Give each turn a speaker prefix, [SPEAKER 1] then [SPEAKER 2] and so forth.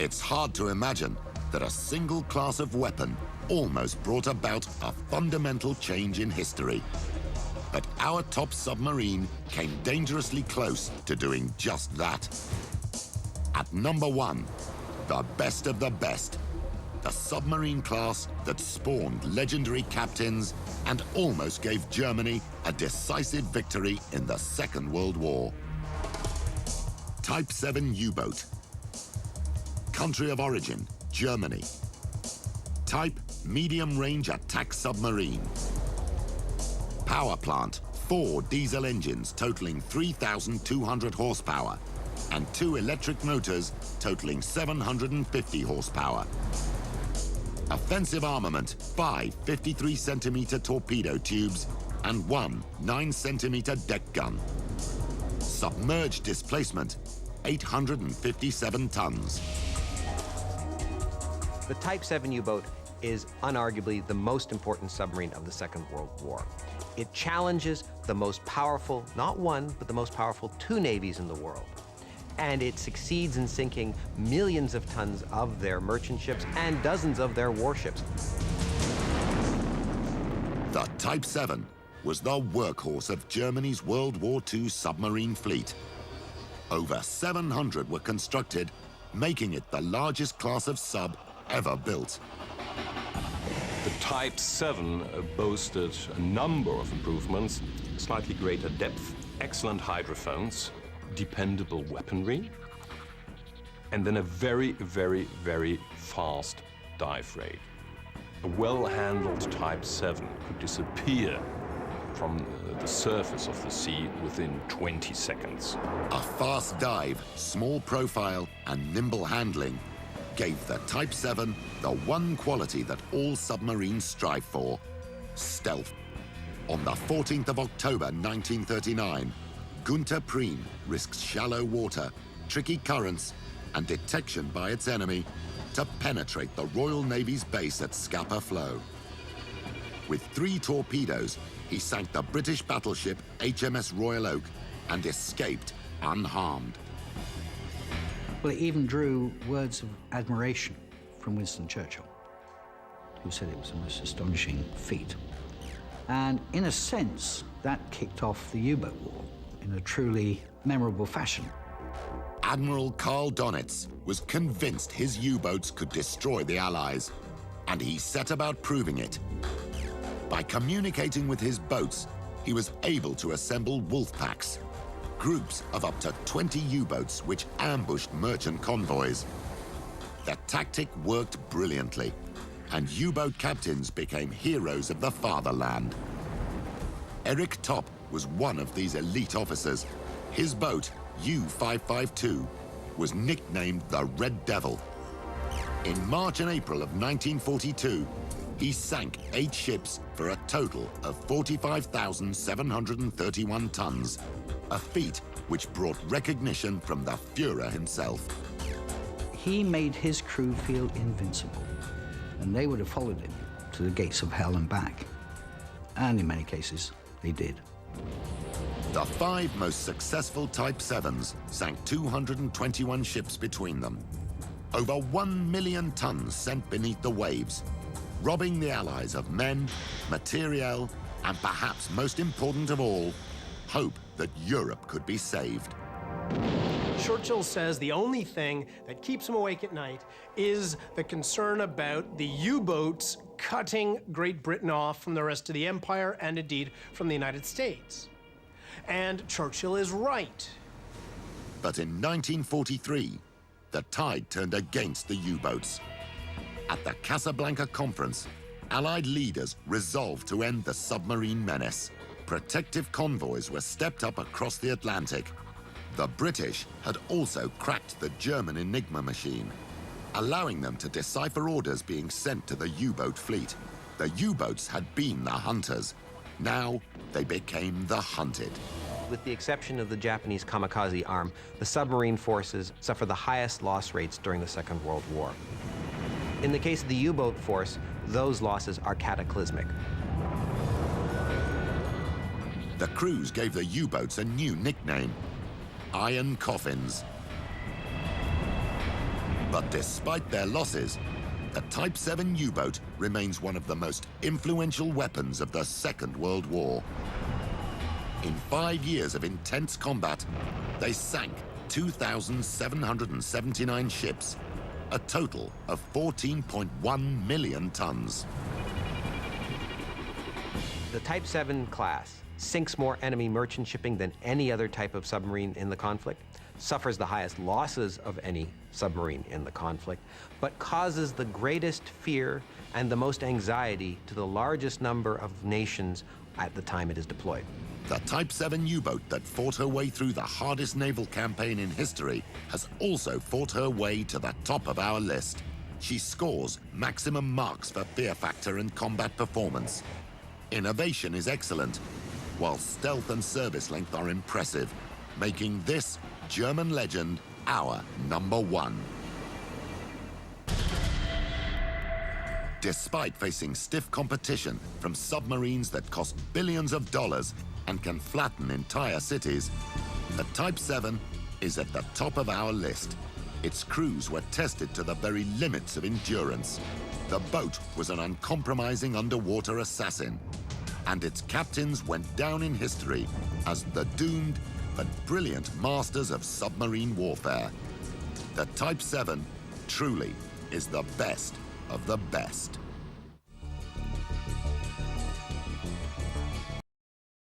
[SPEAKER 1] It's hard to imagine that a single class of weapon almost brought about a fundamental change in history. But our top submarine came dangerously close to doing just that. At number 1, the best of the best, the submarine class that spawned legendary captains and almost gave Germany a decisive victory in the Second World War. Type VII U-boat. Country of origin, Germany. Type, medium-range attack submarine. Power plant, 4 diesel engines totaling 3,200 horsepower and 2 electric motors totaling 750 horsepower. Offensive armament, 5 53-centimeter torpedo tubes and 1 9-centimeter deck gun. Submerged displacement, 857 tons.
[SPEAKER 2] The Type VII U-boat is unarguably the most important submarine of the Second World War. It challenges the most powerful, not one, but the most powerful 2 navies in the world. And it succeeds in sinking millions of tons of their merchant ships and dozens of their warships.
[SPEAKER 1] The Type VII was the workhorse of Germany's World War II submarine fleet. Over 700 were constructed, making it the largest class of sub ever built.
[SPEAKER 3] The Type VII boasted a number of improvements: slightly greater depth, excellent hydrophones, dependable weaponry, and then a very, very, very fast dive rate. A well-handled Type VII could disappear from the surface of the sea within 20 seconds.
[SPEAKER 1] A fast dive, small profile, and nimble handling gave the Type VII the one quality that all submarines strive for: stealth. On the 14th of October 1939, Gunther Prien risks shallow water, tricky currents, and detection by its enemy to penetrate the Royal Navy's base at Scapa Flow. With 3 torpedoes, he sank the British battleship HMS Royal Oak and escaped unharmed.
[SPEAKER 4] Well, it even drew words of admiration from Winston Churchill, who said it was the most astonishing feat. And in a sense, that kicked off the U-boat war in a truly memorable fashion.
[SPEAKER 1] Admiral Karl Donitz was convinced his U-boats could destroy the Allies, and he set about proving it. By communicating with his boats, he was able to assemble wolf packs, groups of up to 20 U-boats which ambushed merchant convoys. The tactic worked brilliantly, and U-boat captains became heroes of the fatherland. Eric Topp was one of these elite officers. His boat, U-552, was nicknamed the Red Devil. In March and April of 1942, he sank 8 ships for a total of 45,731 tons, a feat which brought recognition from the Führer himself.
[SPEAKER 4] He made his crew feel invincible, and they would have followed him to the gates of hell and back. And in many cases, they did.
[SPEAKER 1] The 5 most successful Type VIIs sank 221 ships between them. Over 1 million tons sent beneath the waves, robbing the Allies of men, materiel, and perhaps most important of all, hope that Europe could be saved.
[SPEAKER 5] Churchill says the only thing that keeps him awake at night is the concern about the U-boats cutting Great Britain off from the rest of the empire and indeed from the United States. And Churchill is right.
[SPEAKER 1] But in 1943, the tide turned against the U-boats. At the Casablanca Conference, Allied leaders resolved to end the submarine menace. Protective convoys were stepped up across the Atlantic. The British had also cracked the German Enigma machine, allowing them to decipher orders being sent to the U-boat fleet. The U-boats had been the hunters. Now they became the hunted.
[SPEAKER 2] With the exception of the Japanese kamikaze arm, the submarine forces suffered the highest loss rates during the Second World War. In the case of the U-boat force, those losses are cataclysmic.
[SPEAKER 1] The crews gave the U-boats a new nickname: Iron Coffins. But despite their losses, the Type VII U-boat remains one of the most influential weapons of the Second World War. In 5 years of intense combat, they sank 2,779 ships, a total of 14.1 million tons.
[SPEAKER 2] The Type VII class sinks more enemy merchant shipping than any other type of submarine in the conflict, suffers the highest losses of any submarine in the conflict, but causes the greatest fear and the most anxiety to the largest number of nations at the time it is deployed.
[SPEAKER 1] The Type VII U-boat that fought her way through the hardest naval campaign in history has also fought her way to the top of our list. She scores maximum marks for fear factor and combat performance. Innovation is excellent, while stealth and service length are impressive, making this German legend our #1. Despite facing stiff competition from submarines that cost billions of dollars and can flatten entire cities, the Type VII is at the top of our list. Its crews were tested to the very limits of endurance. The boat was an uncompromising underwater assassin, and its captains went down in history as the doomed but brilliant masters of submarine warfare. The Type VII truly is the best of the best.